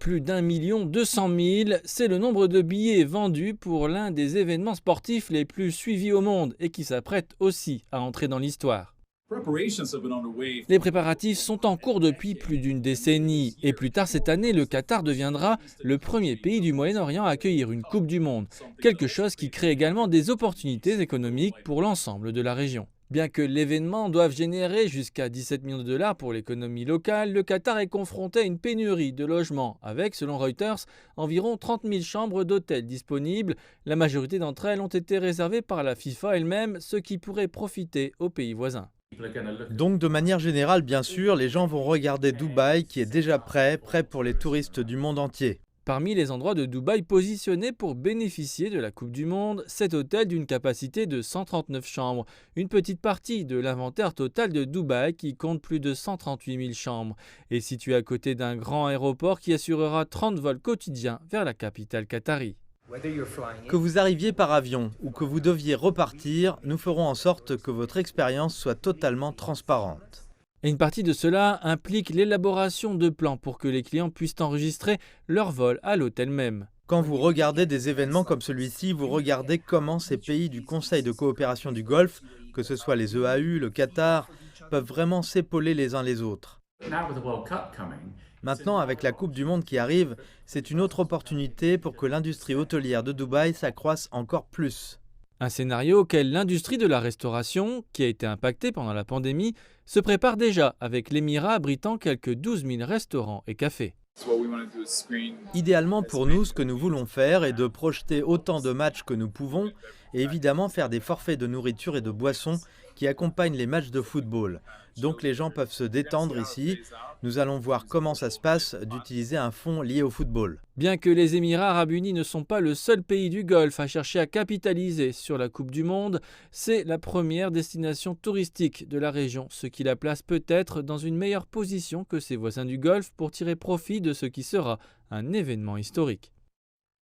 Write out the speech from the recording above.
Plus d'1 200 000, c'est le nombre de billets vendus pour l'un des événements sportifs les plus suivis au monde et qui s'apprête aussi à entrer dans l'histoire. Les préparatifs sont en cours depuis plus d'une décennie et plus tard cette année, le Qatar deviendra le premier pays du Moyen-Orient à accueillir une Coupe du Monde, quelque chose qui crée également des opportunités économiques pour l'ensemble de la région. Bien que l'événement doive générer jusqu'à 17 millions de dollars pour l'économie locale, le Qatar est confronté à une pénurie de logements avec, selon Reuters, environ 30 000 chambres d'hôtel disponibles. La majorité d'entre elles ont été réservées par la FIFA elle-même, ce qui pourrait profiter aux pays voisins. Donc de manière générale, bien sûr, les gens vont regarder Dubaï qui est déjà prêt pour les touristes du monde entier. Parmi les endroits de Dubaï positionnés pour bénéficier de la Coupe du Monde, cet hôtel d'une capacité de 139 chambres, une petite partie de l'inventaire total de Dubaï qui compte plus de 138 000 chambres, est situé à côté d'un grand aéroport qui assurera 30 vols quotidiens vers la capitale qatari. Que vous arriviez par avion ou que vous deviez repartir, nous ferons en sorte que votre expérience soit totalement transparente. Et une partie de cela implique l'élaboration de plans pour que les clients puissent enregistrer leur vol à l'hôtel même. Quand vous regardez des événements comme celui-ci, vous regardez comment ces pays du Conseil de coopération du Golfe, que ce soit les EAU, le Qatar, peuvent vraiment s'épauler les uns les autres. Maintenant, avec la Coupe du Monde qui arrive, c'est une autre opportunité pour que l'industrie hôtelière de Dubaï s'accroisse encore plus. Un scénario auquel l'industrie de la restauration, qui a été impactée pendant la pandémie, se prépare déjà avec l'Émirat abritant quelques 12 000 restaurants et cafés. Idéalement pour nous, ce que nous voulons faire est de projeter autant de matchs que nous pouvons et évidemment faire des forfaits de nourriture et de boissons qui accompagnent les matchs de football. Donc les gens peuvent se détendre ici. Nous allons voir comment ça se passe d'utiliser un fonds lié au football. Bien que les Émirats arabes unis ne sont pas le seul pays du Golfe à chercher à capitaliser sur la Coupe du Monde, c'est la première destination touristique de la région, ce qui la place peut-être dans une meilleure position que ses voisins du Golfe pour tirer profit de ce qui sera un événement historique.